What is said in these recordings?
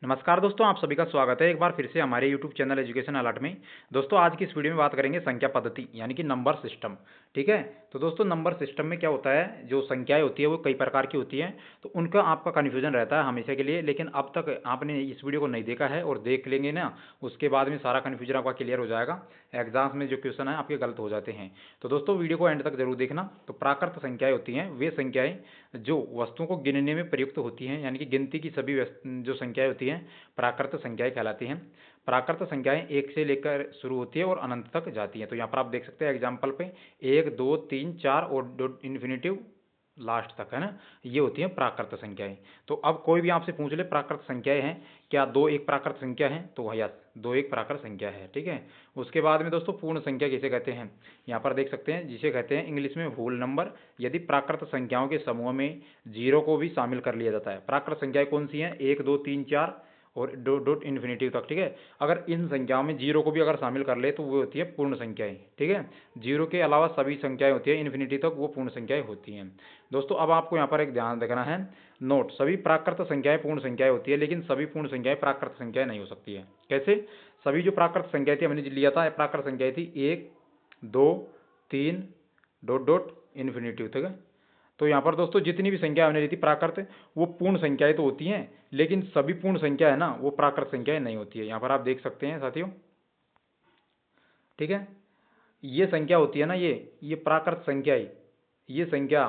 नमस्कार दोस्तों, आप सभी का स्वागत है एक बार फिर से हमारे YouTube चैनल एजुकेशन अलर्ट में। दोस्तों आज की इस वीडियो में बात करेंगे संख्या पद्धति यानी कि नंबर सिस्टम। ठीक है, तो दोस्तों नंबर सिस्टम में क्या होता है, जो संख्याएं होती है वो कई प्रकार की होती हैं, तो उनका आपका कन्फ्यूजन रहता है हमेशा के लिए। लेकिन अब तक आपने इस वीडियो को नहीं देखा है और देख लेंगे ना, उसके बाद में सारा कन्फ्यूजन आपका क्लियर हो जाएगा। एग्जाम्स में जो क्वेश्चन है आपके गलत हो जाते हैं। तो दोस्तों वीडियो को एंड तक जरूर देखना। तो प्राकृत संख्याएं होती हैं वे संख्याएं जो वस्तुओं को गिनने में प्रयुक्त होती हैं, यानी कि गिनती की सभी जो संख्याएं होती हैं प्राकृत संख्याएं कहलाती हैं। प्राकृत संख्याएं एक से लेकर शुरू होती है और अनंत तक जाती हैं। तो यहाँ पर आप देख सकते हैं एग्जाम्पल पे 1 2 3 4 और इन्फिनेटिव लास्ट तक है ना, ये होती हैं प्राकृत संख्याएं। तो अब कोई भी आपसे पूछ ले प्राकृत संख्याएं हैं क्या, दो एक प्राकृत संख्या है, तो यस दो एक प्राकृत संख्या है। ठीक है, उसके बाद में दोस्तों पूर्ण संख्या किसे कहते हैं, यहाँ पर देख सकते हैं, जिसे कहते हैं इंग्लिश में होल नंबर। यदि प्राकृत संख्याओं के समूह में जीरो को भी शामिल कर लिया जाता है। प्राकृत संख्याएं कौन सी हैं, 1 2 3 4 और डॉट इन्फिनेटिव तक। ठीक है, अगर इन संख्याओं में जीरो को भी अगर शामिल कर ले तो वो होती है पूर्ण संख्याएं। ठीक है, जीरो के अलावा सभी संख्याएं होती है इन्फिनिटी तक, वो पूर्ण संख्याएं होती हैं। दोस्तों अब आपको यहाँ पर एक ध्यान रखना है, नोट, सभी प्राकृत संख्याएं पूर्ण संख्याएं होती है, लेकिन सभी पूर्ण संख्याएं प्राकृत संख्याएं नहीं हो सकती है। कैसे, सभी जो प्राकृत संख्याएं थी, हमने लिया था प्राकृत संख्याएं थी 1 2 3 डॉट डॉट इन्फिनेटिव तक। तो यहाँ पर दोस्तों जितनी भी संख्या हमने ली थी प्राकृत, वो पूर्ण संख्याएं तो होती हैं, लेकिन सभी पूर्ण संख्या है ना वो प्राकृत संख्याएं नहीं होती है। यहाँ पर आप देख सकते हैं साथियों। ठीक है, ये संख्या होती है ना, ये प्राकृत संख्याएं, ये संख्या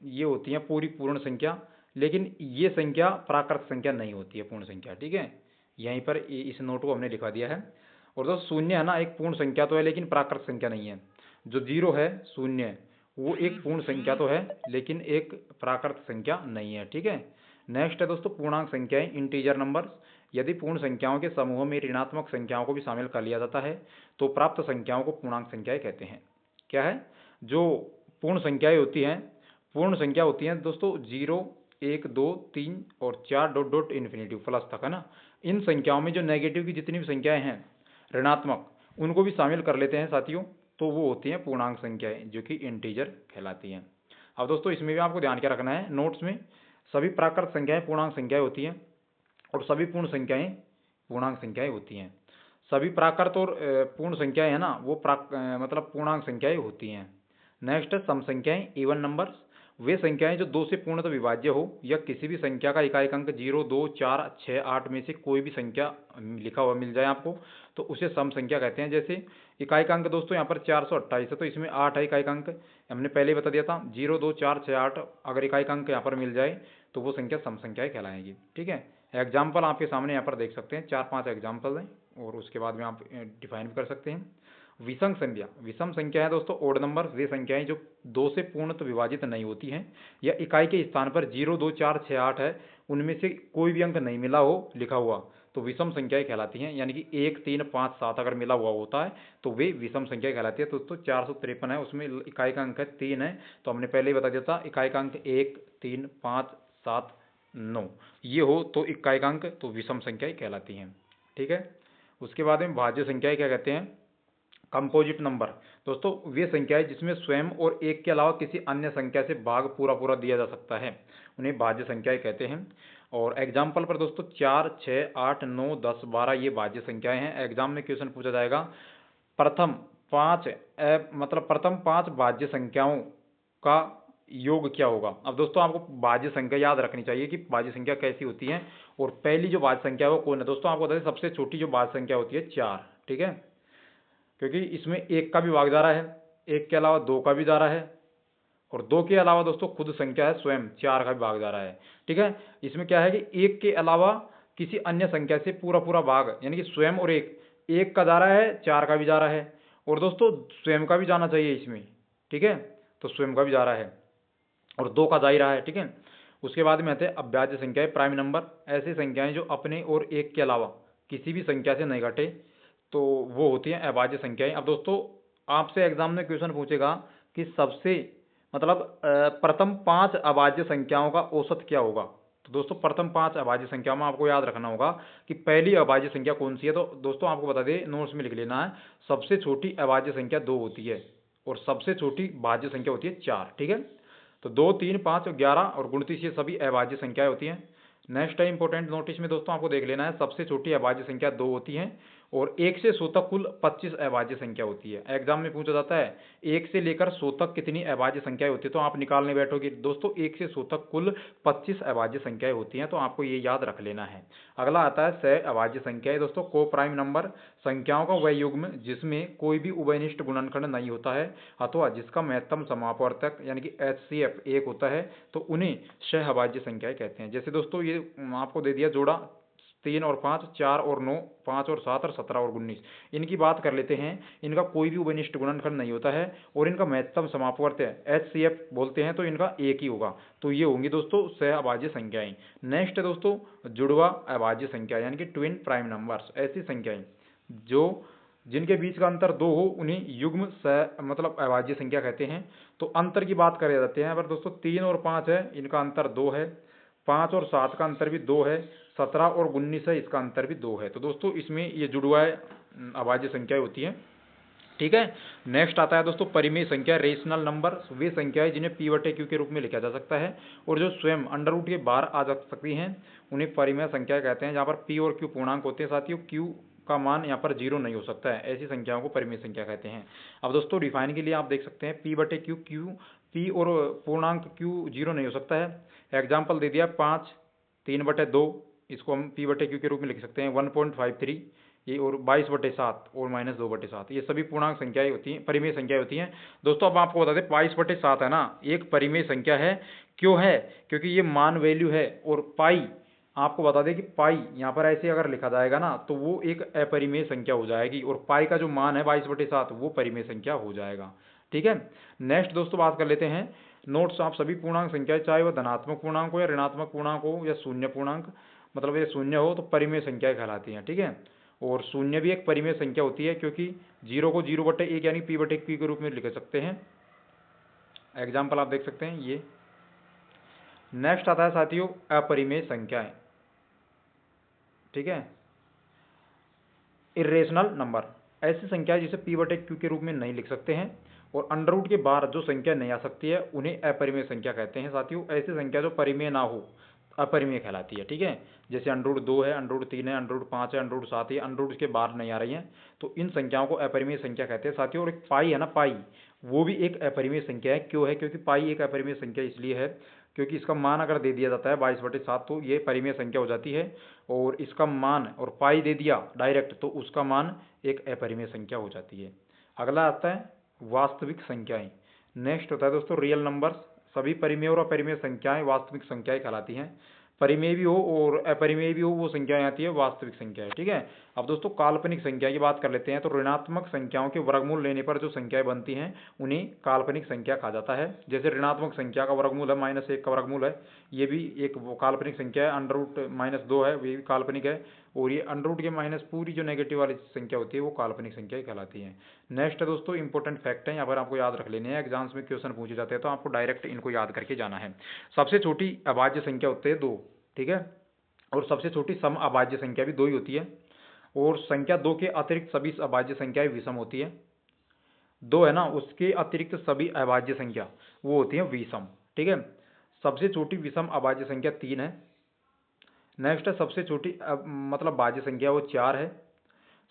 ये होती है पूरी पूर्ण संख्या, लेकिन ये संख्या प्राकृत संख्या नहीं होती है, पूर्ण संख्या। ठीक है, यहीं पर इस नोट को हमने लिखा दिया है। और दोस्तों शून्य है ना, एक पूर्ण संख्या तो है लेकिन प्राकृत संख्या नहीं है। जो जीरो है, शून्य, वो एक पूर्ण संख्या तो है लेकिन एक प्राकृत संख्या नहीं है। ठीक है, नेक्स्ट है दोस्तों पूर्णांक संख्याएं, इंटीजर नंबर्स। यदि पूर्ण संख्याओं के समूह में ऋणात्मक संख्याओं को भी शामिल कर लिया जाता है तो प्राप्त संख्याओं को पूर्णांक संख्याएं कहते हैं। क्या है, जो पूर्ण संख्याएं होती हैं, पूर्ण संख्या होती हैं दोस्तों 0 1 2 3 और 4 डॉट डॉट इन्फिनेटिव प्लस तक है ना। इन संख्याओं में जो नेगेटिव की जितनी भी संख्याएं हैं ऋणात्मक, उनको भी शामिल कर लेते हैं साथियों, तो वो होती हैं पूर्णांक संख्याएं जो कि इंटीजर कहलाती हैं। अब दोस्तों इसमें भी आपको ध्यान क्या रखना है, नोट्स में सभी प्राकृत संख्याएं पूर्णांक संख्याएं होती हैं और सभी पूर्ण संख्याएं पूर्णांक संख्याएं होती हैं। सभी प्राकृत और पूर्ण संख्याएं है ना वो मतलब पूर्णांक संख्याएं होती हैं। नेक्स्ट है सम संख्याएं, इवन नंबर्स। वे संख्याएं जो दो से पूर्णतः विभाज्य हो या किसी भी संख्या का इकाई अंक 0 2 4 6 8 में से कोई भी संख्या लिखा हुआ मिल जाए आपको, तो उसे सम संख्या कहते हैं। जैसे इकाई अंक दोस्तों यहाँ पर 428 है, तो इसमें 8 है इकाई अंक, हमने पहले ही बता दिया था 0 2 4 6 8, अगर इकाई अंक यहाँ पर मिल जाए तो वो संख्या सम संख्याएं कहलाएगी। ठीक है, एग्जाम्पल आपके सामने यहाँ पर देख सकते हैं, 4 5 एग्जाम्पल हैं और उसके बाद में आप डिफाइन भी कर सकते हैं। विषम संख्या, विषम संख्या है दोस्तों ओड नंबर, वे संख्याएं जो दो से पूर्णतः विभाजित नहीं होती हैं या इकाई के स्थान पर 0 2 4 6 8 है, उनमें से कोई भी अंक नहीं मिला हो लिखा हुआ, तो विषम संख्याएं कहलाती हैं। यानी कि 1 3 5 7 अगर मिला हुआ होता है तो वे विषम संख्या कहलाती है। दोस्तों 453 है, उसमें इकाई का अंक है 3 है, तो हमने पहले ही बता दिया था इकाई का अंक 1 3 5 7 9 ये हो तो इकाई का अंक, तो विषम संख्याएं कहलाती हैं। ठीक है, उसके बाद में भाज्य संख्याएं क्या कहते हैं, कंपोजिट नंबर। दोस्तों वे संख्याएं जिसमें स्वयं और एक के अलावा किसी अन्य संख्या से भाग पूरा पूरा दिया जा सकता है, उन्हें भाज्य संख्याएं कहते हैं। और एग्जाम्पल पर दोस्तों 4 6 8 9 10 12 ये भाज्य संख्याएं हैं। एग्जाम में क्वेश्चन पूछा जाएगा प्रथम पाँच मतलब प्रथम 5 भाज्य संख्याओं का योग क्या होगा। अब दोस्तों आपको भाज्य संख्या याद रखनी चाहिए कि भाज्य संख्या कैसी होती है, और पहली जो भाज्य संख्या है वो कौन है। दोस्तों आपको बता दें सबसे छोटी जो भाज्य संख्या होती है 4। ठीक है, क्योंकि इसमें एक का भी भाग जा रहा है, एक के अलावा दो का भी जा रहा है, और दो के अलावा दोस्तों खुद संख्या है स्वयं 4 का भी भाग जा रहा है। ठीक है, इसमें क्या है कि एक के अलावा किसी अन्य संख्या से पूरा पूरा भाग, यानी कि स्वयं और एक का जा रहा है, 4 का भी जा रहा है, और दोस्तों स्वयं का भी जाना चाहिए इसमें। ठीक है, तो स्वयं का भी जा रहा है और 2 का जा ही रहा है। ठीक है, उसके बाद में आते हैं अभाज्य संख्याएं, प्राइम नंबर। ऐसी संख्याएं जो अपने और एक के अलावा किसी भी संख्या से नहीं घटे, तो वो होती हैं अभाज्य संख्याएं। अब दोस्तों आपसे एग्जाम में क्वेश्चन पूछेगा कि सबसे मतलब प्रथम 5 अभाज्य संख्याओं का औसत क्या होगा। तो दोस्तों प्रथम 5 अभाज्य संख्याओं में आपको याद रखना होगा कि पहली अभाज्य संख्या कौन सी है। तो दोस्तों आपको बता दें, नोट्स में लिख लेना है, सबसे छोटी अभाज्य संख्या 2 होती है और सबसे छोटी भाज्य संख्या होती है 4। ठीक है, तो 2 3 5 11 और 29 ये सभी अभाज्य संख्याएं होती हैं। नेक्स्ट है इंपॉर्टेंट नोटिस में दोस्तों आपको देख लेना है, सबसे छोटी अभाज्य संख्या 2 होती है और 1 से 100 तक कुल 25 अभाज्य संख्या होती है। एग्जाम में पूछा जाता है 1 से लेकर 100 तक कितनी अभाज्य संख्याएं होती है, तो आप निकालने बैठोगे दोस्तों 1 से 100 तक कुल 25 अभाज्य संख्याएं होती हैं, तो आपको ये याद रख लेना है। अगला आता है सह अभाज्य संख्याएं दोस्तों, को प्राइम नंबर संख्याओं का वह युग्म जिसमें कोई भी उभयनिष्ठ गुणनखंड नहीं होता है अथवा जिसका महत्तम समापवर्तक यानी कि HCF 1 होता है, तो उन्हें सह अभाज्य संख्याएं कहते हैं। जैसे दोस्तों ये आपको दे दिया जोड़ा 3 और 5, 4 और 9, 5 और 7 और 17 और 19, इनकी बात कर लेते हैं। इनका कोई भी उभयनिष्ठ गुणनखंड नहीं होता है और इनका महत्तम समापवर्त HCF बोलते हैं, तो इनका एक ही होगा, तो ये होंगी दोस्तों सह अभाज्य संख्याएं। नेक्स्ट है दोस्तों जुड़वा अभाज्य संख्या यानी कि ट्विन प्राइम नंबर्स, ऐसी संख्याएं जो जिनके बीच का अंतर 2 हो उन्हें युग्म सह मतलब अभाज्य संख्या कहते हैं। तो अंतर की बात करे जाते हैं, अगर दोस्तों 3 और 5 है इनका अंतर 2 है, 5 और 7 का अंतर भी 2 है, 17 और 19 है इसका अंतर भी 2 है, तो दोस्तों इसमें ये जुड़वा अभाज्य संख्याएं होती हैं। ठीक है। नेक्स्ट आता है दोस्तों परिमेय संख्या, रेशनल नंबर, वे संख्याएं जिन्हें P बटे Q के रूप में लिखा जा सकता है और जो स्वयं अंडर रूट के बाहर आ जा सकती हैं उन्हें परिमेय संख्या कहते हैं, जहाँ पर P और Q पूर्णांक होते हैं साथियों, Q का मान यहाँ पर 0 नहीं हो सकता है, ऐसी संख्याओं को परिमेय संख्या कहते हैं। अब दोस्तों डिफाइन के लिए आप देख सकते हैं P बटे Q, P और पूर्णांक Q 0 नहीं हो सकता है। एग्जाम्पल दे दिया 5 3 बटे 2, इसको हम P बटे Q के रूप में लिख सकते हैं 1.53, ये और 22/7 और -2/7, ये सभी पूर्णांक संख्याएं होती हैं, परिमेय संख्याएं होती हैं। दोस्तों अब आपको बता दें 22/7 है ना, एक परिमेय संख्या है। क्यों है? क्योंकि ये मान वैल्यू है और पाई आपको बता दें कि पाई यहाँ पर ऐसे अगर लिखा जाएगा ना तो वो एक अपरिमेय संख्या हो जाएगी और पाई का जो मान है 22/7 वो परिमेय संख्या हो जाएगा। ठीक है। नेक्स्ट दोस्तों बात कर लेते हैं नोट्स, आप सभी पूर्णांक संख्याएं चाहे वह धनात्मक पूर्णांक हो या ऋणात्मक पूर्णांक हो या शून्य पूर्णांक मतलब ये शून्य हो तो परिमेय संख्याएं कहलाती हैं। ठीक है। और शून्य भी एक परिमेय संख्या होती है क्योंकि 0 को 0/1 यानी P बटे Q के रूप में लिख सकते हैं। एग्जाम्पल आप देख सकते हैं ये। नेक्स्ट आता है साथियों अपरिमेय संख्याएं। ठीक है। इर्रेशनल नंबर, ऐसी संख्याएं जिसे P बटे Q के रूप में नहीं लिख सकते हैं और अंडर रूट के बाहर जो संख्या नहीं आ सकती है उन्हें अपरिमेय संख्या कहते हैं साथियों। ऐसी संख्या जो परिमेय ना हो अपरिमेय कहलाती है। ठीक है। जैसे √2 है, √3 है, √5 है, √7 है, अंडर रूट के बाहर नहीं आ रही हैं, तो इन संख्याओं को अपरिमेय संख्या कहते हैं साथियों। और एक पाई है ना, पाई वो भी एक अपरिमेय संख्या है। क्यों है? क्योंकि पाई एक अपरिमेय संख्या इसलिए है क्योंकि इसका मान अगर दे दिया जाता है 22/7 तो ये परिमेय संख्या हो जाती है, और इसका मान और पाई दे दिया डायरेक्ट तो उसका मान एक अपरिमेय संख्या हो जाती है। अगला आता है वास्तविक संख्याएं। नेक्स्ट होता है दोस्तों रियल नंबर्स, सभी परिमेय और अपरिमेय संख्याएं वास्तविक संख्याएं कहलाती हैं। परिमेय भी हो और अपरिमेय भी हो वो संख्याएं आती है वास्तविक संख्याएं। ठीक है। अब दोस्तों काल्पनिक संख्या की बात कर लेते हैं, तो ऋणात्मक संख्याओं के वर्गमूल लेने पर जो संख्याएं बनती हैं उन्हें काल्पनिक संख्या कहा जाता है। जैसे ऋणात्मक संख्या का वर्गमूल है -1 का वर्गमूल है, ये भी एक वो काल्पनिक संख्या है। अंडर रूट -2 है, ये भी काल्पनिक है। और ये अंडर रूट के माइनस पूरी जो नेगेटिव वाली संख्या होती है वो काल्पनिक संख्या कहलाती है। नेक्स्ट है दोस्तों इंपॉर्टेंट फैक्ट है, यहाँ पर आपको याद रख लेने हैं, एग्जाम्स में क्वेश्चन पूछे जाते हैं तो आपको डायरेक्ट इनको याद करके जाना है। सबसे छोटी अभाज्य संख्या होती है 2। ठीक है। और सबसे छोटी सम अभाज्य संख्या भी 2 ही होती है, और संख्या 2 के अतिरिक्त सभी अभाज्य संख्याएं विषम होती है। 2 है ना, उसके अतिरिक्त सभी अभाज्य संख्या वो होती है विषम। ठीक है। सबसे छोटी विषम अभाज्य संख्या 3 है। नेक्स्ट है सबसे छोटी मतलब भाज्य संख्या वो 4 है।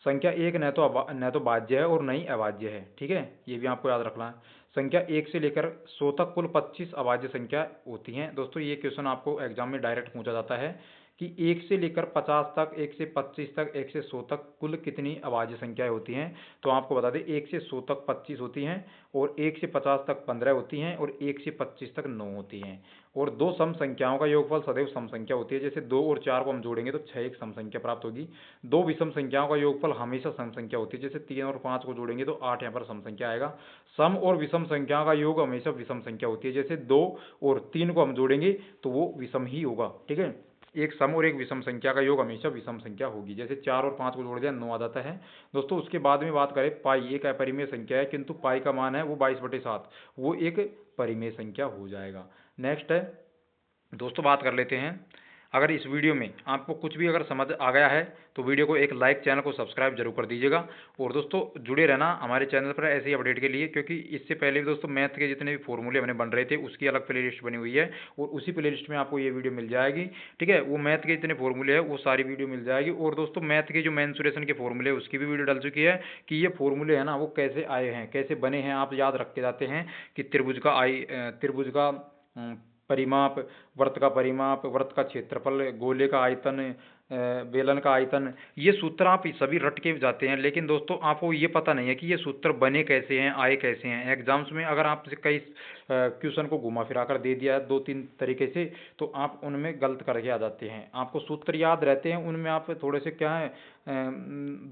संख्या 1 न तो भाज्य है और न ही अभाज्य है। ठीक है, ये भी आपको याद रखना है। संख्या 1 से लेकर 100 तक कुल 25 अभाज्य संख्या होती हैं। दोस्तों ये क्वेश्चन आपको एग्जाम में डायरेक्ट पूछा जाता है कि 1 से लेकर 50 तक, 1 से 25 तक, 1 से 100 तक कुल कितनी अभाज्य संख्याएं होती हैं। तो आपको बता दें 1 से 100 तक 25 होती हैं, और 1 से 50 तक 15 होती हैं, और 1 से 25 तक 9 होती हैं। और दो सम संख्याओं का योगफल सदैव सम संख्या होती है। जैसे 2 और 4 को हम जोड़ेंगे तो 6 एक सम संख्या प्राप्त होगी। दो विषम संख्याओं का योगफल हमेशा सम संख्या होती है। जैसे 3 और 5 को जोड़ेंगे तो 8 यहाँ पर सम संख्या आएगा। सम और विषम संख्याओं का योग हमेशा विषम संख्या होती है। जैसे 2 और 3 को हम जोड़ेंगे तो वो विषम ही होगा। ठीक है, एक सम और एक विषम संख्या का योग हमेशा विषम संख्या होगी। जैसे 4 और 5 को जोड़ दिया 9 आ जाता है। दोस्तों उसके बाद में बात करें पाई, एक अपरिमेय संख्या है किंतु पाई का मान है वो 22/7, वो एक परिमेय संख्या हो जाएगा। नेक्स्ट है दोस्तों बात कर लेते हैं अगर इस वीडियो में आपको कुछ भी अगर समझ आ गया है तो वीडियो को एक लाइक, चैनल को सब्सक्राइब जरूर कर दीजिएगा। और दोस्तों जुड़े रहना हमारे चैनल पर ऐसे ही अपडेट के लिए, क्योंकि इससे पहले भी दोस्तों मैथ के जितने भी फॉर्मूले अपने बन रहे थे उसकी अलग प्लेलिस्ट बनी हुई है और उसी प्लेलिस्ट में आपको ये वीडियो मिल जाएगी। ठीक है, वो मैथ के जितने फॉर्मूले हैं वो सारी वीडियो मिल जाएगी। और दोस्तों मैथ के जो मेंसुरेशन के फॉर्मूले है उसकी भी वीडियो डल चुकी है कि ये फॉर्मूले हैं ना वो कैसे आए हैं, कैसे बने हैं। आप याद रखते जाते हैं कि त्रिभुज का परिमाप, वृत्त का परिमाप, वृत्त का क्षेत्रफल, गोले का आयतन, बेलन का आयतन, ये सूत्र आप सभी रट के जाते हैं। लेकिन दोस्तों आपको ये पता नहीं है कि ये सूत्र बने कैसे हैं, आए कैसे हैं। एग्जाम्स में अगर आपसे कई क्वेश्चन को घुमा फिरा कर दे दिया है 2-3 तरीके से, तो आप उनमें गलत करके आ जाते हैं। आपको सूत्र याद रहते हैं, उनमें आप थोड़े से क्या है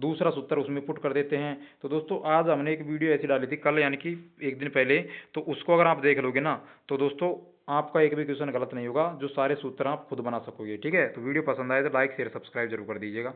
दूसरा सूत्र उसमें पुट कर देते हैं। तो दोस्तों आज हमने एक वीडियो ऐसी डाली थी कल, यानी कि एक दिन पहले, तो उसको अगर आप देख लोगे ना तो दोस्तों आपका एक भी क्वेश्चन गलत नहीं होगा, जो सारे सूत्र आप खुद बना सकोगे। ठीक है, तो वीडियो पसंद आए तो लाइक शेयर सब्सक्राइब जरूर कर दीजिएगा।